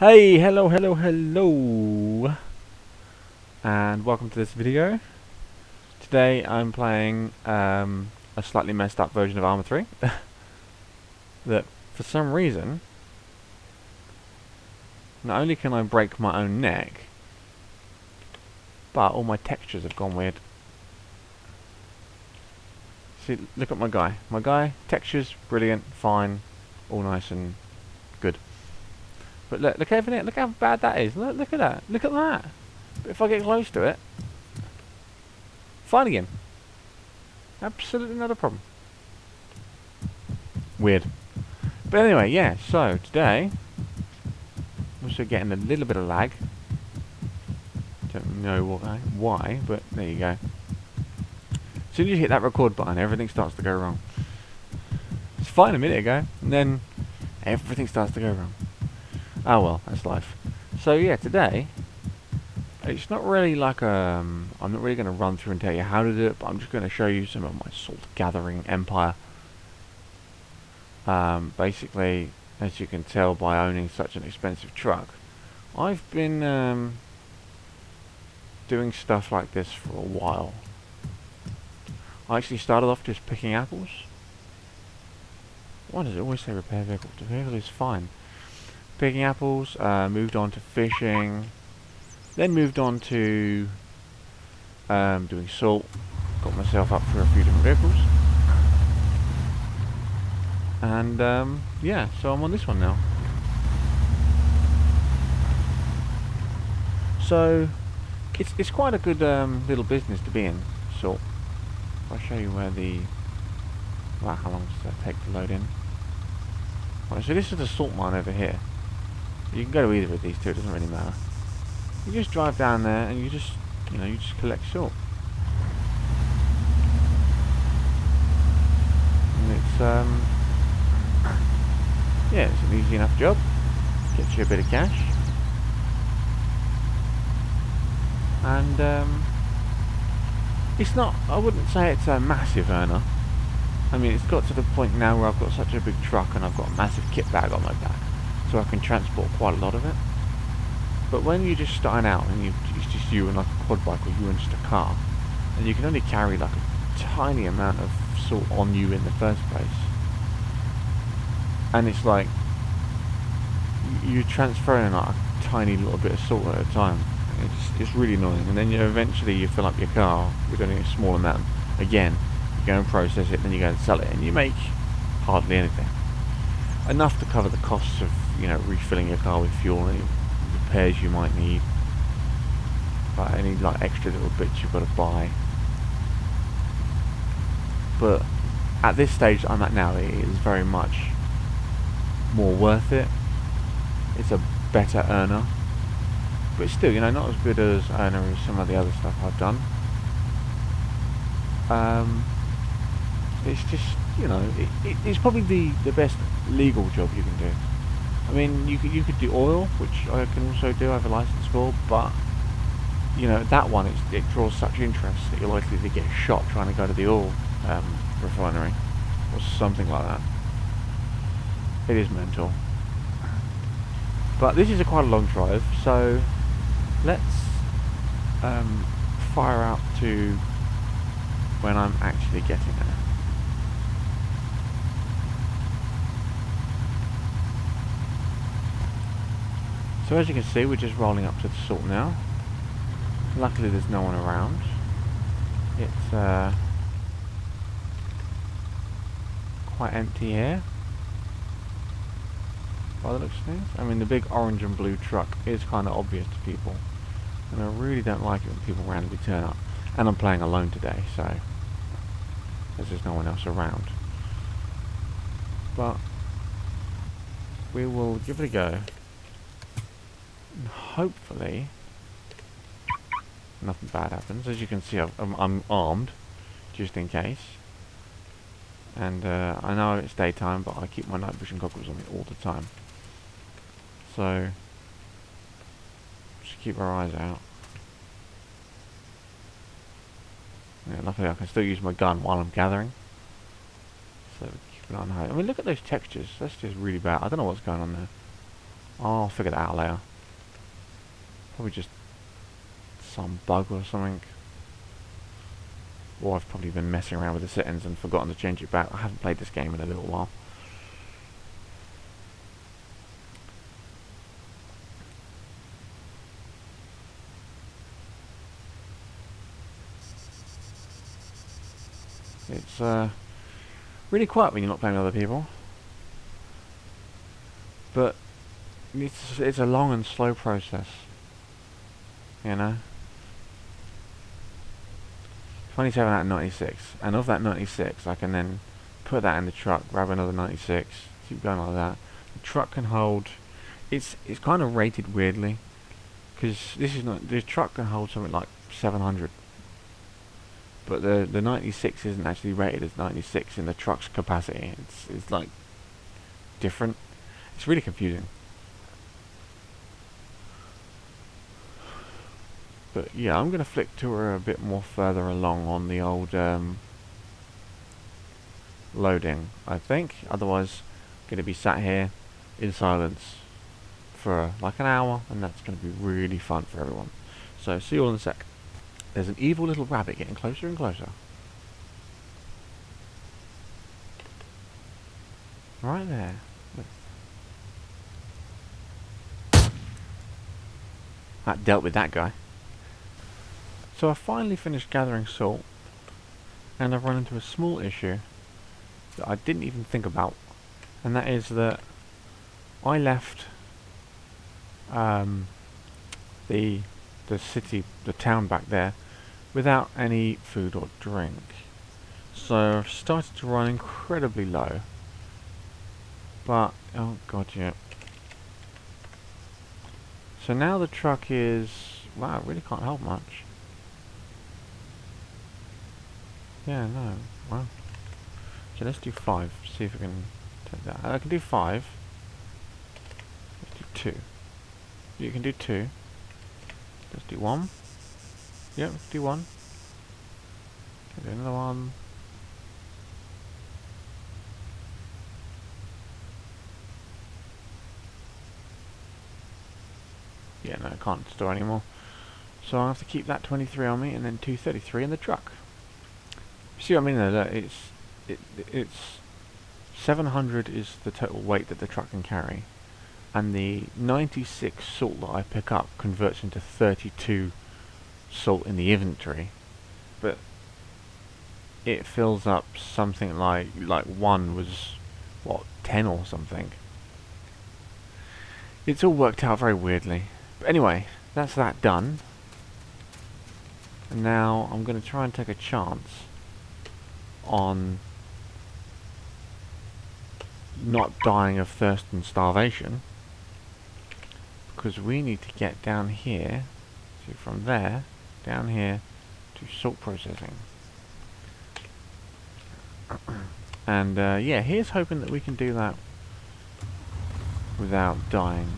Hey, hello, and welcome to this video. Today I'm playing a slightly messed up version of Arma 3 that, for some reason, not only can I break my own neck, but all my textures have gone weird. See, look at my guy. My guy, textures, brilliant, fine, all nice and good. But look everything, look how bad that is. Look at that, look at that. But if I get close to it, fine again. Absolutely not a problem. Weird. But anyway, yeah, so today, I'm also getting a little bit of lag. Don't know why, but there you go. As soon as you hit that record button, everything starts to go wrong. It's fine a minute ago, and then everything starts to go wrong. Oh well, that's life. So yeah, today, it's not really like I'm not really going to run through and tell you how to do it, but I'm just going to show you some of my salt gathering empire. Basically, as you can tell by owning such an expensive truck, I've been doing stuff like this for a while. I actually started off just picking apples. Why does it always say repair vehicle? The vehicle is fine. Picking apples, moved on to fishing, then moved on to doing salt. Got myself up for a few different vehicles. And yeah, so I'm on this one now. So it's quite a good little business to be in. So I'll show you where the wow, how long does that take to load in? Right, so this is the salt mine over here. You can go to either of these two; it doesn't really matter. You just drive down there and you just collect salt. And it's yeah, it's an easy enough job. Gets you a bit of cash. And it's not, I wouldn't say it's a massive earner. I mean, it's got to the point now where I've got such a big truck and I've got a massive kit bag on my back, so I can transport quite a lot of it. But when you're just starting out and it's just you and like a quad bike or you and just a car, and you can only carry like a tiny amount of salt on you in the first place, and it's like you're transferring like a tiny little bit of salt at a time. It's really annoying, and then eventually you fill up your car with only a small amount. Again, you go and process it, then you go and sell it, and you make hardly anything. Enough to cover the costs of refilling your car with fuel, any repairs you might need, but any like extra little bits you've got to buy. But at this stage I'm at now, it is very much more worth it. It's a better earner. But still, not as good as earner as some of the other stuff I've done. It's just, it's probably the best legal job you can do. I mean, you could do oil, which I can also do. I have a license for, but that one it draws such interest that you're likely to get shot trying to go to the oil refinery or something like that. It is mental. But this is quite a long drive, so let's fire out to when I'm actually getting there. So as you can see, we're just rolling up to the salt now. Luckily there's no one around. It's quite empty here by the looks of things. I mean, the big orange and blue truck is kind of obvious to people, and I really don't like it when people randomly turn up. And I'm playing alone today, so there's no one else around. But we will give it a go, and hopefully nothing bad happens. As you can see, I'm armed just in case. And I know it's daytime, but I keep my night vision goggles on me all the time. So just keep our eyes out. Yeah, luckily I can still use my gun while I'm gathering. So keep an eye on how. I mean, look at those textures. That's just really bad. I don't know what's going on there. I'll figure that out later. Probably just some bug or something. Or I've probably been messing around with the settings and forgotten to change it back. I haven't played this game in a little while. It's really quiet when you're not playing with other people. But it's a long and slow process. You know? 27 out of 96. And of that 96, I can then put that in the truck, grab another 96, keep going like that. The truck can hold... It's kind of rated weirdly. Because this is not... The truck can hold something like 700. But the 96 isn't actually rated as 96 in the truck's capacity. It's like different. It's really confusing. But yeah, I'm gonna flick to her a bit more further along on the old loading, I think. Otherwise, I'm gonna be sat here in silence for like an hour, and that's gonna be really fun for everyone. So see you all in a sec. There's an evil little rabbit getting closer and closer. Right there. That dealt with that guy. So I finally finished gathering salt, and I've run into a small issue that I didn't even think about, and that is that I left the city, the town back there, without any food or drink. So I've started to run incredibly low. But, oh god, yeah. So now the truck is... Wow, it really can't help much. Yeah, no. Wow. So let's do 5. See if we can take that. I can do 5. Let's do 2. You can do 2. Let's do 1. Yep, let's do 1. Okay, do another one. Yeah, no, I can't store anymore. So I have to keep that 23 on me and then 233 in the truck. See what I mean though? That it's 700 is the total weight that the truck can carry, and the 96 salt that I pick up converts into 32 salt in the inventory, but it fills up something like one was what 10 or something. It's all worked out very weirdly. But anyway, that's that done. And now I'm going to try and take a chance on not dying of thirst and starvation, because we need to get down here, so from there down here to salt processing. And yeah, here's hoping that we can do that without dying.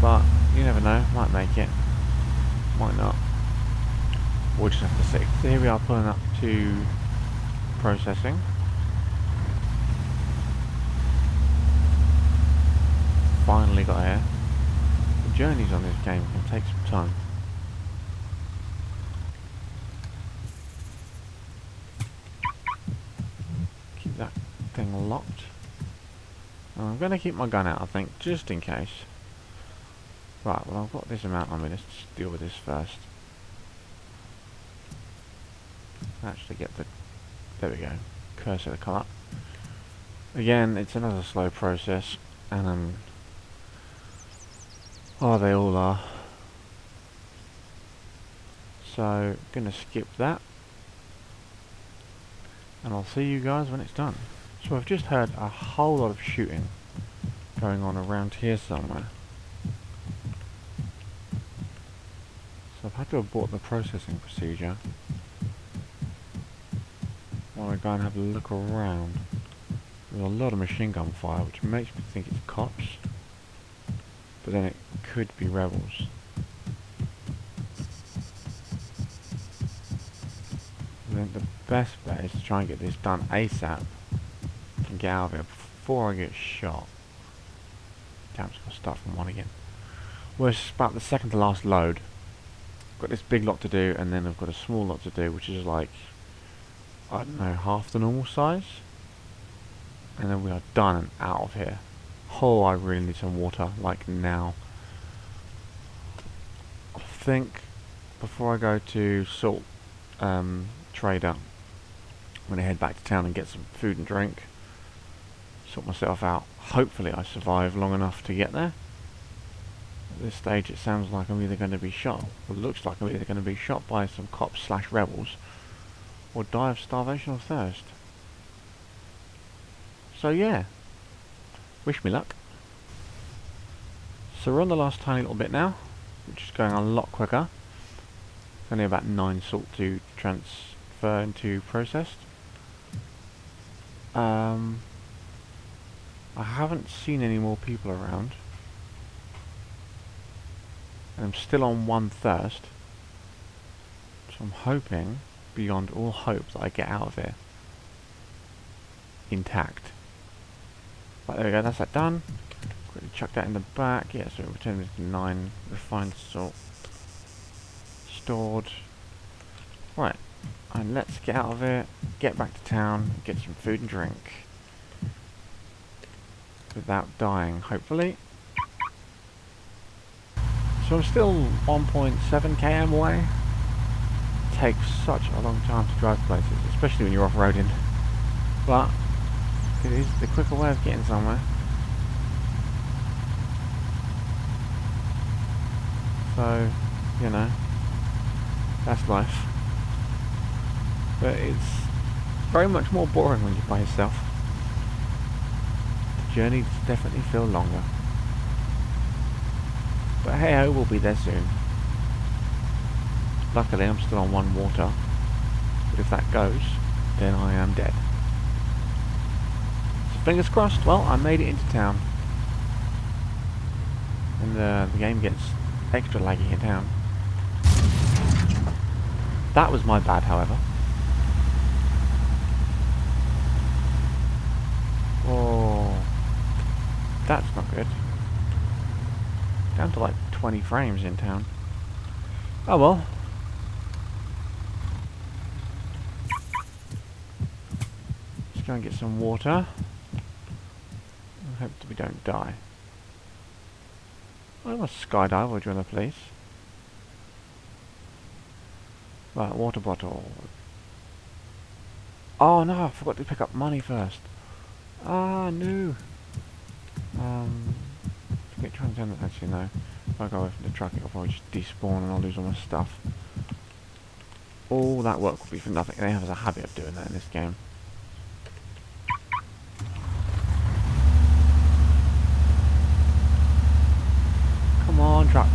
But you never know, might make it, might not. We'll just have to see. So here we are pulling up to processing. Finally got here. The journeys on this game can take some time. Keep that thing locked. I'm going to keep my gun out, I think, just in case. Right, well I've got this amount on me, let's just deal with this first. Actually get the... there we go. Cursor to come up. Again, it's another slow process, and oh, they all are. So, gonna skip that. And I'll see you guys when it's done. So I've just heard a whole lot of shooting going on around here somewhere. So I've had to abort the processing procedure while I go and have a look around. There's a lot of machine gun fire, which makes me think it's cops, but then it could be rebels. I think the best bet is to try and get this done ASAP, can get out of here before I get shot. Damn, it's got to start from 1 again. Well, it's about the second to last load. Got this big lot to do, and then I've got a small lot to do, which is like, I don't know, half the normal size. And then we are done and out of here. Oh, I really need some water, like now. I think before I go to Salt Trader, I'm going to head back to town and get some food and drink. Sort myself out. Hopefully I survive long enough to get there. At this stage it sounds like I'm either going to be shot, or it looks like I'm either going to be shot by some cops / rebels, or die of starvation or thirst. So yeah, wish me luck. So we're on the last tiny little bit now, which is going a lot quicker. It's only about 9 salt to transfer into processed. I haven't seen any more people around. And I'm still on 1 thirst. So I'm hoping, beyond all hope, that I get out of here intact. Right, there we go, that's that done. Quickly chuck that in the back. Yeah, so we're returning to 9 refined salt stored. Right, and let's get out of here, get back to town, get some food and drink. Without dying, hopefully. So I'm still 1.7 km away. It takes such a long time to drive places, especially when you're off-roading. But it is the quicker way of getting somewhere. So, you know, that's life. But it's very much more boring when you're by yourself. The journeys definitely feel longer. But hey ho, we'll be there soon. Luckily I'm still on 1 water. But if that goes, then I am dead. So fingers crossed. Well, I made it into town. And the game gets extra laggy in town. That was my bad, however. Oh, that's not good. Down to like 20 frames in town. Oh well. Let's go and get some water. I hope that we don't die. I must skydive or join the police. Right, water bottle. Oh no, I forgot to pick up money first. Ah, no. Forget trying to turn that. Actually, no. If I go away from the truck, it'll probably just despawn and I'll lose all my stuff. All that work will be for nothing. They have a habit of doing that in this game. Come on, truck.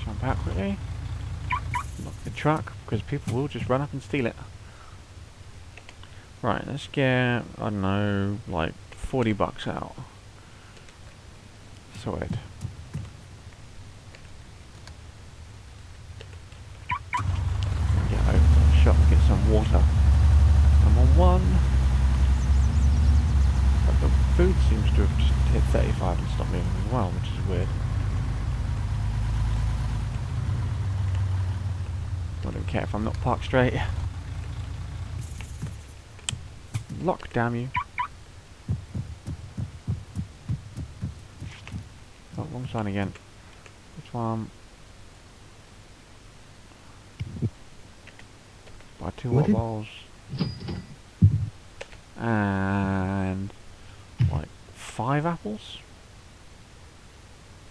Jump out quickly. Lock the truck, because people will just run up and steal it. Right, let's get, I don't know, like 40 bucks out. Sorted. Get over to the shop and get some water. I'm on 1. But the food seems to have just hit 35 and stopped moving as well, which is weird. I don't care if I'm not parked straight. Lock, damn you. Oh, wrong sign again. Which one? Buy 2 water bottles. And like 5 apples?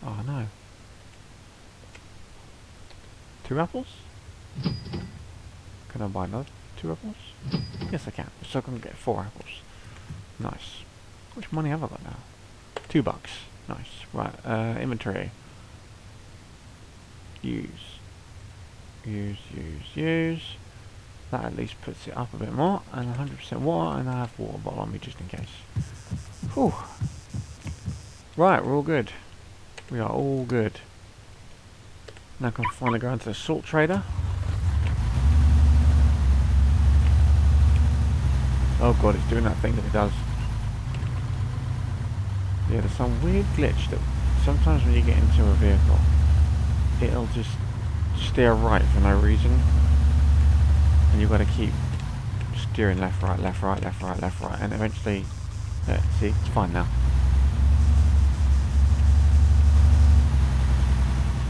Oh no. 2 apples? Can I buy another 2 apples? Yes I can. So I can get 4 apples. Nice. How much money have I got now? $2. Nice. Right, inventory. Use. That at least puts it up a bit more. And 100% water, and I have water bottle on me just in case. Whew. Right, we're all good. We are all good. Now I can finally go into the salt trader. Oh god, it's doing that thing that it does. Yeah, there's some weird glitch that sometimes when you get into a vehicle, it'll just steer right for no reason. And you've got to keep steering left, right, left, right, left, right, left, right. And eventually, see, it's fine now.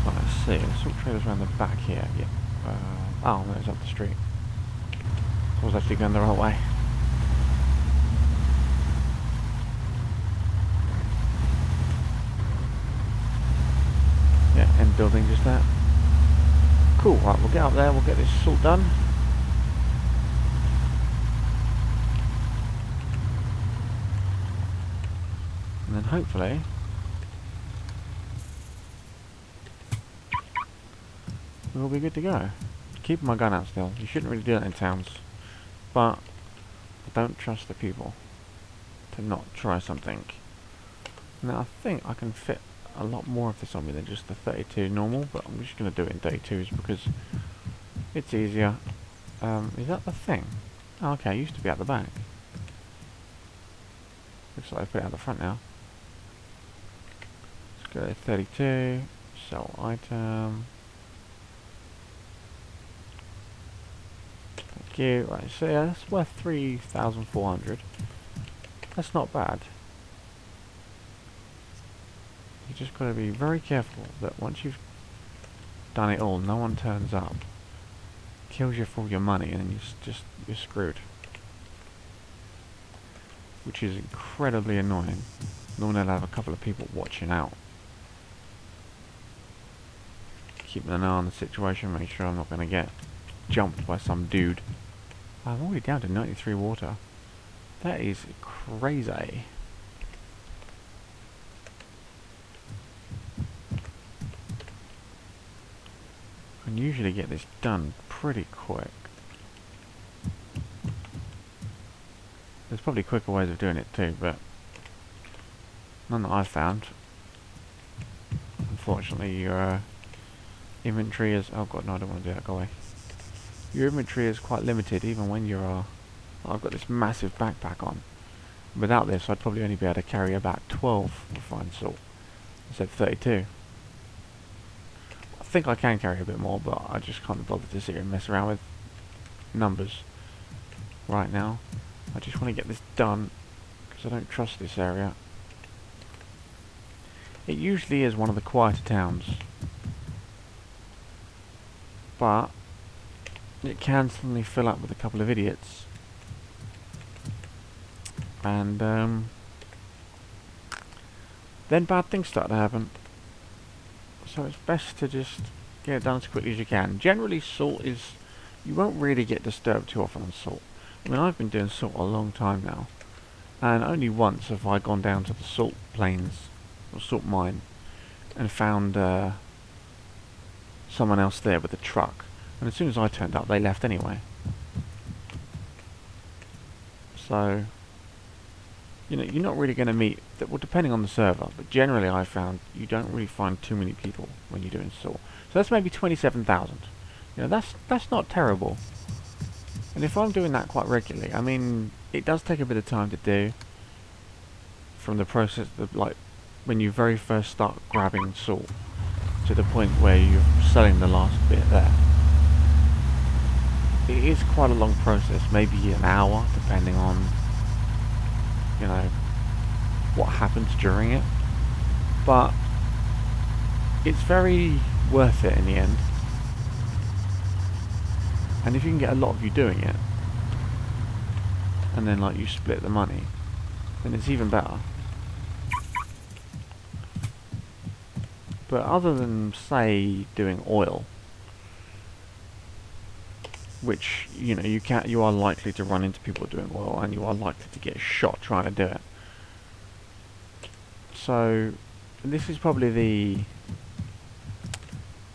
Right, let's see. The salt trader's around the back here. Yeah. Oh, no, it's up the street. I was actually going the right way. Yeah, end building just there. Cool, right, we'll get up there, we'll get this salt done. And then hopefully we'll be good to go. Keep my gun out still. You shouldn't really do that in towns. But I don't trust the people to not try something. Now I think I can fit a lot more of this on me than just the 32 normal, but I'm just going to do it in 32s because it's easier. Is that the thing? Oh, okay, it used to be at the back. Looks like I put it at the front now. Let's go to 32, sell item. Thank you. Right, so yeah, that's worth 3,400. That's not bad. You just got to be very careful that once you've done it all, no one turns up, kills you for all your money, and then you're screwed. Which is incredibly annoying. Normally I'll have a couple of people watching out, keeping an eye on the situation, make sure I'm not going to get jumped by some dude. I'm already down to 93 water. That is crazy. I can usually get this done pretty quick. There's probably quicker ways of doing it too, but none that I've found. Unfortunately, your inventory is... oh god, no, I don't want to do that, go away. Your inventory is quite limited even when you're... I've got this massive backpack on. Without this, I'd probably only be able to carry about 12 refined salt instead of 32. I think I can carry a bit more, but I just can't be bothered to sit here and mess around with numbers right now. I just want to get this done because I don't trust this area. It usually is one of the quieter towns, but it can suddenly fill up with a couple of idiots, and then bad things start to happen. So it's best to just get it done as quickly as you can. Generally, salt is... you won't really get disturbed too often on salt. I mean, I've been doing salt a long time now, and only once have I gone down to the salt plains, or salt mine, and found someone else there with a truck. And as soon as I turned up, they left anyway. So, you know, you're not really going to meet... well, depending on the server, but generally I found you don't really find too many people when you're doing salt. So that's maybe 27,000. You know, that's not terrible. And if I'm doing that quite regularly, I mean, it does take a bit of time to do. From the process of, like, when you very first start grabbing salt to the point where you're selling the last bit there. It is quite a long process, maybe an hour, depending on, you know, what happens during it. But it's very worth it in the end. And if you can get a lot of you doing it, and then like you split the money, then it's even better. But other than, say, doing oil, which, you know, you are likely to run into people doing oil, and you are likely to get shot trying to do it. So this is probably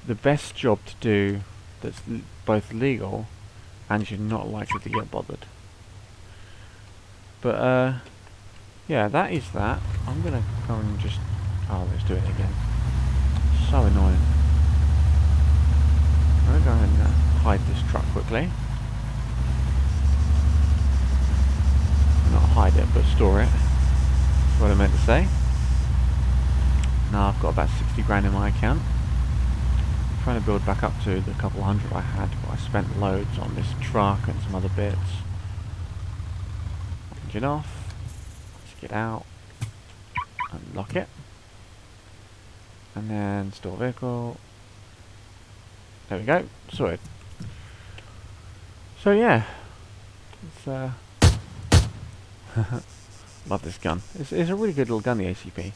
the best job to do that's both legal and you're not likely to get bothered. But yeah, that is that. I'm gonna go and just, oh, let's do it again. So annoying. I'm gonna go and hide this truck quickly. Not hide it, but store it. That's what I meant to say. Now I've got about 60 grand in my account. I'm trying to build back up to the couple hundred I had, but I spent loads on this truck and some other bits. Engine off. Let's get out. Unlock it. And then store vehicle. There we go. Sorted. So yeah. It's love this gun. It's a really good little gun, the ACP.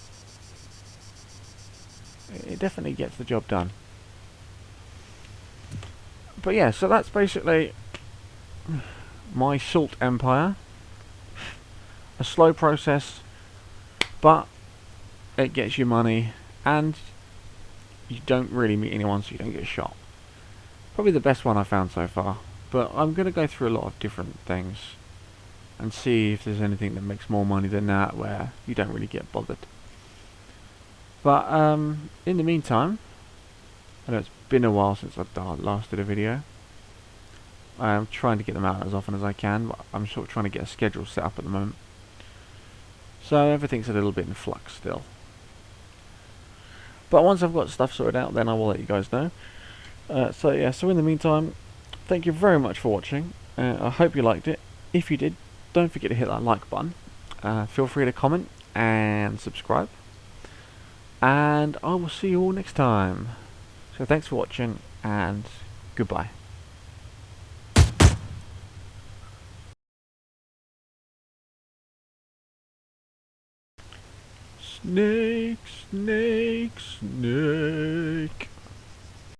It definitely gets the job done. But yeah, so that's basically my Salt Empire. A slow process, but it gets you money, and you don't really meet anyone, so you don't get shot. Probably the best one I've found so far. But I'm going to go through a lot of different things and see if there's anything that makes more money than that, where you don't really get bothered. But in the meantime, I know it's been a while since I last did a video. I'm trying to get them out as often as I can, but I'm sort of trying to get a schedule set up at the moment. So everything's a little bit in flux still. But once I've got stuff sorted out, then I will let you guys know. So yeah, so in the meantime, thank you very much for watching. I hope you liked it. If you did, don't forget to hit that like button. Feel free to comment and subscribe. And I will see you all next time. So thanks for watching, and goodbye. Snake, snake, snake.